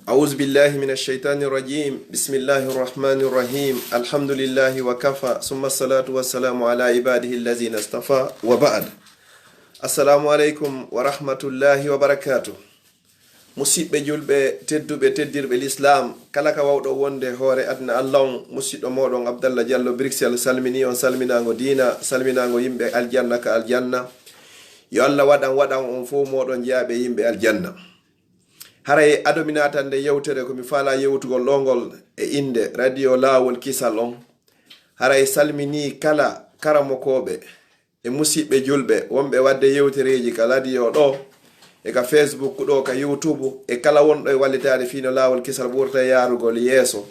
أعوذ بالله من الشيطان الرجيم بسم الله الرحمن الرحيم الحمد لله وكفى ثم الصلاة والسلام على عباده الذين اصطفى وبعد السلام عليكم ورحمة الله وبركاته musidɓe julɓe tedduɓe teddirɓe l'islam kala ka wawɗo wonde hoore adna allah musidɗo moɗon abdallah diallo bruxelles salmini on salminago dina salminago yimɓe aljanna ka aljanna yo allah waɗan on fo moɗon jeyaɓe yimɓe aljanna. haray adominatande yewtere komi faala yewtugol ɗongol e inde radio lawol kisal on. haray salmini kala karamokoɓe e musidɓe julɓe wonɓe wadde yewtereji ka radio ɗo e ka facebook ɗo ka youtube e kala wonɗo e wallitade fino lawol kisal ɓurta yarugol yeeso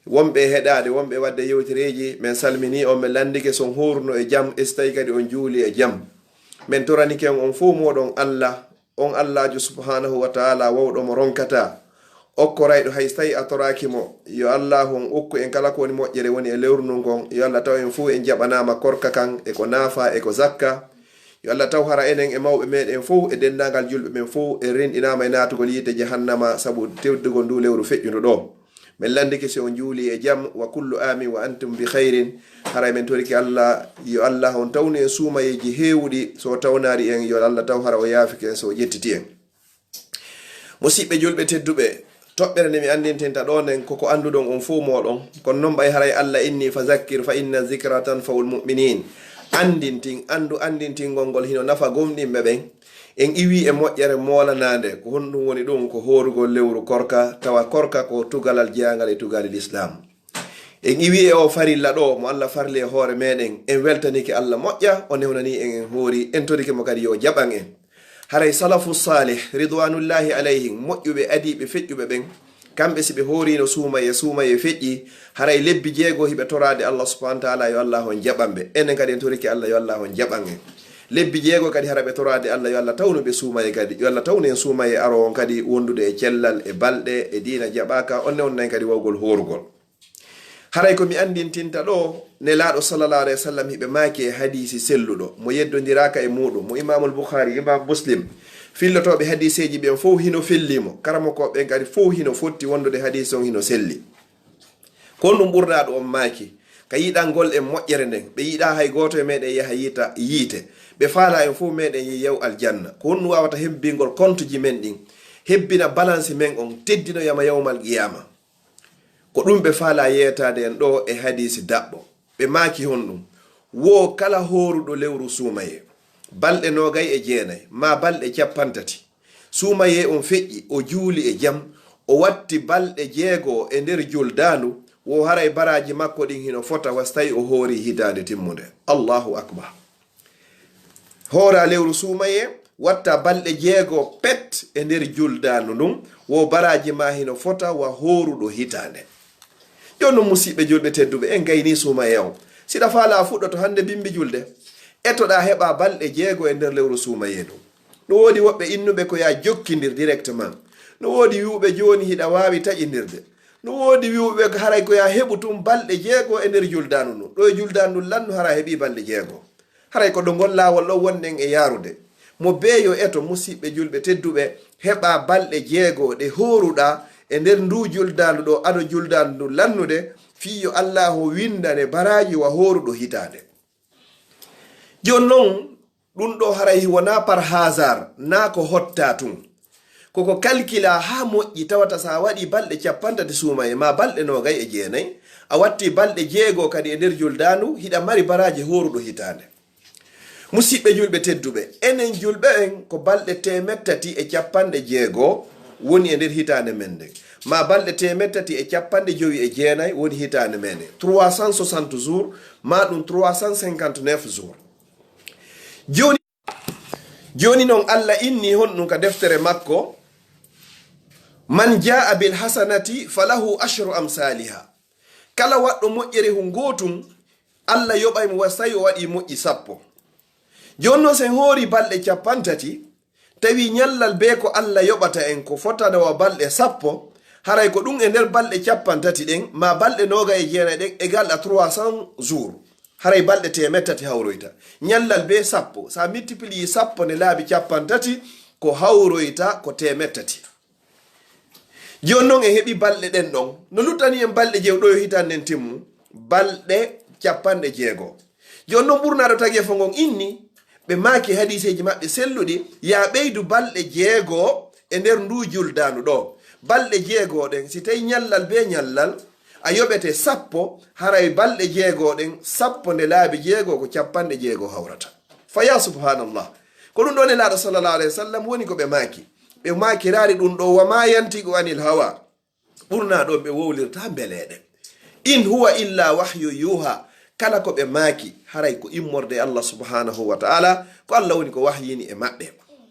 wonɓe heɗade wonɓe wadde yewtereji min salmini on min landike son hurno e jaam e so tawi kadi on juuli e jaam min toraniken on fo moɗon allah on allahjo subhanahu wa ta'ala wawɗo mo ronkata okkorayɗo hay so tawi a torakimo yo allah on ukku en kala ko woni moƴƴere woni e lewru ngon yo allah taw en fo en jaɓanama korka kan e ko naafa e ko zakka yo allah taw hara enen e mawɓe meɗen fof e dendagal julɓe men fof e renɗinama e natugol yidde jahannama sabu tewdugol ndu lewru feƴƴuno ɗo min landike si on juuli e jaam wa kullu amin wa antum bi hayrin. haray men toriki allah yo allah on tawni en suumayeji heewɗi so tawnari en yo allah taw hara o yaafiki en so ƴettiti en. musidɓe julɓe tedduɓe toɓɓere nde mi andintenta ɗo nden koko anduɗon on fof moɗon kono noon ɓay haray allah inni fa zakkir fa inna zicra tanfaul muminin. andintingol ngol hino nafa gomɗinɓe ɓen en iwi e moƴƴere molanade ko honɗum woni ɗum ko horugol lewru korka tawa korka ko tugalal jeyangal e tugalil islam. en iwi e o farilla ɗo mo allah farli e hoore meɗen en weltaniki allah moƴƴa o newnani en hoori en toriki mo kadi yo jaɓan en. haray salafu salih ridwanullahi alayhim moƴƴuɓe adiɓe feƴƴuɓe ɓen kamɓe si ɓe horino suumaye feƴƴi haray lebbi jeego hiɓe torade allah subhanahu wa ta'ala yo allah on jaɓanɓe enen kadi en toriki allah yo allah on jaɓan en. lebbi jeego kadi hara ɓe torade allah yo allah tawnuɓe suumaye kadi yo allah tawnu en suumaye aro on kadi wondude e cellal e balɗe e diina jaɓaka onne on nayi kadi wawgol horugol. haray komi andintinta ɗo nelaɗo sallallahu alayhi wa sallam hiɓe maaki e hadisi selluɗo mo yeddodiraka e muɗum mo imamul boukhari imam muslim fillotoɓe hadiseji ɓen fof hino fellimo karamokoɓe kadi fof hino fotti wondude hadise on hino selli kon ɗum ɓurɗaɗo on maaki ka yiɗangol en moƴƴere nden ɓe yiɗa hay goto e meɗen yaha yiite ɓe faala en fof meɗen yew aljanna ko honɗum wawata hebbingol compte ji men ɗin hebbina balance men on teddinoyama yawmal qiyama ko ɗum ɓe faala yeetade en ɗo e hadisi daɓɓo ɓe maaki honɗum wo kala horuɗo lewru suumaye balɗe 29 ma balɗe 50 suumaye on feƴƴi o juuli e jaam o watti balɗe 6 e nder juldandu wo haray baraji makko ɗin hino fota was tawi o hoori hitande timmude. allahu akbar. hoora lewru suumaye watta balɗe 6 pet e nder juldandu ndun wo baraji ma hino fota wa horuɗo hitande. jonno musidɓe julɓe tedduɓe en gayni suumaye on siɗa faala fuɗɗoto hande bimbi julde ettoɗa heɓa balɗe 6 e nder lewru suumaye ɗum. no woodi woɓɓe innuɓe ko ya jokkidir directement, no woodi wiwɓe joni hiɗa wawi taƴidirde, no woodi wiwɓe haray ko ya heɓu tum balɗe 6 e nder juldanu ɗum ɗo e juldandu lannu hara heɓi balɗe 6 haray ko ɗo gol lawol ɗo wonɗen e yarude mo beeyo eto musidɓe julɓe tedduɓe heɓa balɗe 6 ɗe horuɗa e nder ndu juldandu ɗo aɗo juldandu lannude fiyo allahu windane baraji wa horuɗo hitande. jon noon ɗum ɗo haray wona par hasard na ko hotta tun koko kalkila ha moƴƴi tawata sa waɗi balɗe 50 suumaye ma balɗe 29 a watti balɗe 6 kadi e nder juldandu hiɗa mari baraji horuɗo hitande. musidɓe julɓe tedduɓe enen julɓe en ko balɗe 350 woni e nder hitande men nden ma balɗe 359 woni hitande men 360 jours ma ɗum 359 jours. joni noon allah inni honɗum ka deftere makko man jaa bil hasanati falahu ashru amsaliha. kala waɗɗo moƴƴere hu gotum allah yoɓaymo wasayi o waɗi moƴƴi 10. joni noon sen hoori balɗe 50 tawi nyallal be ko allah yoɓata en ko fotanawa balɗe 10 haray ko ɗum e nder balɗe 50 ɗen ma balɗe 29 ɗen e galɗa 300 jours haray balɗe 300 hawroyta nyallal be 10 sa multiplie 10 ne laabi 50 ko hawroyta ko 300. joni noon e heɓi balɗe ɗen ɗon no luttani en balɗe jewɗo yo hitanden timmu balɗe 60. joni noon ɓurnaɗo tagi e fo ngon inni ɓe maaki hadiseji maɓɓe selluɗi ya ɓeydu balɗe 6 e nder ndu juldandu ɗo. balɗe 6 ɗen si tawi ñallal be ñallal a yoɓete 10 haray balɗe 6 ɗen 10 nde laabi 6 ko 60 hawrata. fa ya subhanallah, ko ɗum ɗon e laaɗo sallallahu alayhi wa sallam woni ko ɓe maakirari ɗum ɗo wama yantigo anil hawa. ɓurna ɗon ɓe wowlirta beleɗe. in huwa illa wahyu yuha, kala ko ɓe maaki haray ko immorde Allah subhanahu wa ta'ala, ko Allah woni ko wahyini e maɓɓe.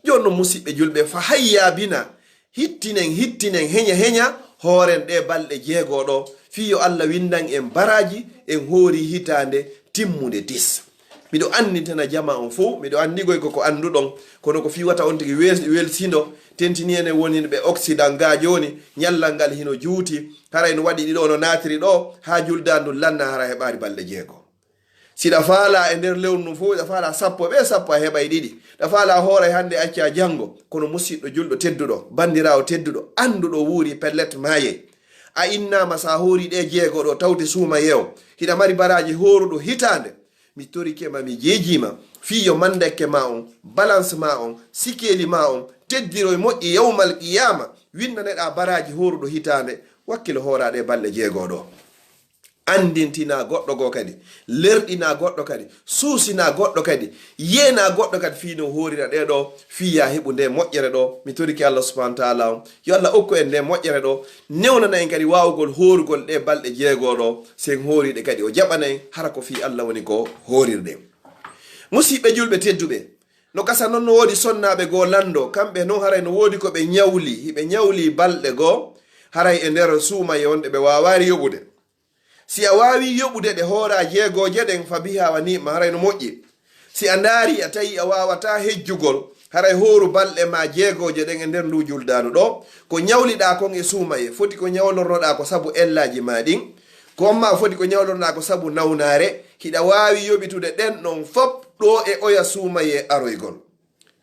joni no musidɓe julɓe fa hayya bina hittinen heña hooren ɗe balɗe 6 ɗo fiyo Allah windan en baraji en hoori hitande timmude 10. miɗo anditana jama on fo, miɗo andigoy ko anduɗon kono ko fiwata on tigi welsindo tentini ene woni ɓe occident ga joni ñallal ngal hino juuti haray no waɗi ɗiɗo no natiri ɗo ha juldandu lanna hara heɓari balɗe 6. siɗa faala e nder lewru ndu fof ɗa faala 10 ɓe 10 a heɓay ɗiɗi ɗa faala hoore hande acca janggo. kono musidɗo julɗo tedduɗo bandirawo tedduɗo anduɗo wuuri pellet maye a innama sa hoori ɗe 6 ɗo tawde suuma yew hiɗa mari baraji horuɗo hitande, mi torikema mi jejima fiyo mandeke ma on, balance ma on, sikeli ma on teddiro e moƴƴi yawmal qiyama windaneɗa baraji horuɗo hitande wakkilo horaɗe balɗe 6 ɗo. andintina goɗɗo go kadi, lerɗina goɗɗo kadi, suusina goɗɗo kadi, yena goɗɗo kadi fino horira ɗe ɗo fiya heɓu nde moƴƴere ɗo. mi toriki Allah subhanahu wa ta'ala on yo Allah okku en nde moƴƴere ɗo, newnana en kadi wawugol horugol ɗe balɗe 6 ɗo sen horiɗe kadi o jaɓana en hara ko fi Allah woni ko horirde. musidɓe julɓe tedduɓe, no gasa noon no woodi sonnaɓe goo lando, kamɓe noon haray no woodi ko ɓe ñawli, hiɓe ñawli balɗe goo haray e nder suumaye wonɗe ɓe wawari yoɓude. si a wawi yoɓude ɗe hoora 6 ɗen fa biha wa nima haray no moƴƴi. si a ndaari a tawi a wawata hejjugol haray hooru balɗe ma 6 ɗen e nder ndu juldanu ɗo ko ñawliɗa kon e suumaye foti ko ñawlornoɗa ko sabu ellaji ma ɗin, ko ma foti ko ñawlornoɗa ko sabu nawnare. hiɗa wawi yoɓitude ɗen ɗon fop ɗo e oya suumaye aroygol.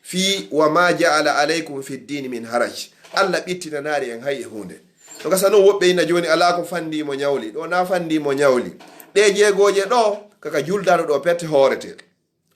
fi wa ma ja'ala alaykum fi ddini min haraj, Allah ɓittinanari en hay e hunde. to gasa noon woɓɓe ina joni ala ko fandimo ñawli ɗo, na fandimo ñawli ɗe 6 ɗo kaka juldaɗo ɗo pette hoorete.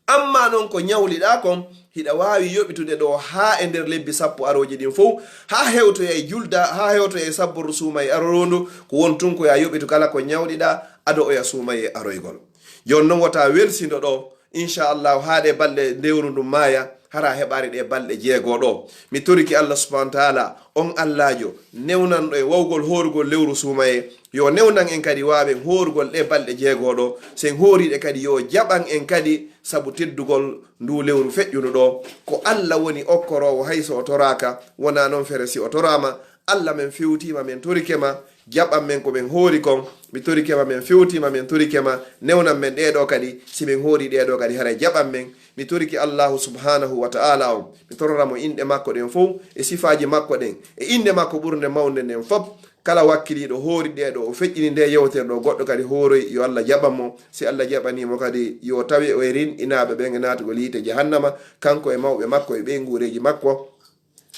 amma noon ko ñawliɗa kon hiɗa wawi yoɓitude ɗo ha e nder lebbi 10 aroji ɗin fof ha hewtoya e julda, ha hewtoya e sabboru suuma e arorondu ko wontun ko ya yoɓitu kala ko ñawɗiɗa ado oya suuma e aroygol. joni noon wota welsido ɗo inchallahu haɗe balɗe ndewru ndu maya hara heɓari ɗe balɗe 6 ɗo. mi toriki Allah subhanahu wa ta'ala on Allahjo newnanɗo e wawgol horugol lewru suumaye yo newnan en kadi wawen horugol ɗe balɗe 6 ɗo sen horiɗe kadi yo jaɓan en kadi sabu teddugol ndu lewru feƴƴuno ɗo ko Allah woni okkorowo hayso o toraka, wona noon fere si o torama. Allah men fewtima min torikema, jaɓan men ko min hoori kon, mi torikema min fewtima min torikema, newnan men ɗeɗo kadi si min hoori ɗeɗo kadi haray jaɓan men. mi toriki Allahu subhanahu wa ta'ala on, mi tororamo inɗe makko ɗen fof e sifaji makko ɗen e inde makko ɓurde mawde nden fof. kala wakkiliɗo hoori ɗeɗo o feƴƴini nde yewtere ɗo goɗɗo kadi hooroy yo Allah jaɓanmo. si Allah jaɓanimo kadi yo tawi o e rin inaɓe ɓen e natugol yiite jahannama, kanko e mawɓe makko e ɓey guureji makko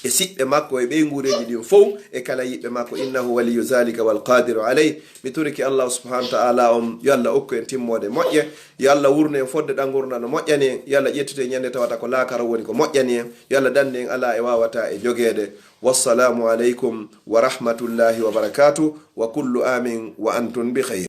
e siɓɓe makko e ɓey nguureji ɗin fof e kala yiɓɓe makko, innahu waliyu zalika walqadiru aleyh. mi turiki Allah subhanahu wa ta'ala on yo Allah okku en timmode moƴƴe, yo Allah wurno en fodde ɗan gurna no moƴƴani en, yo Allah ƴettute ñande tawata ko laakara woni ko moƴƴani en, yo Allah dande en ala e wawata e jogede. wassalamu aleykum wa rahmatullahi wa barakatuh wa kullu amin wa antum bi khayr.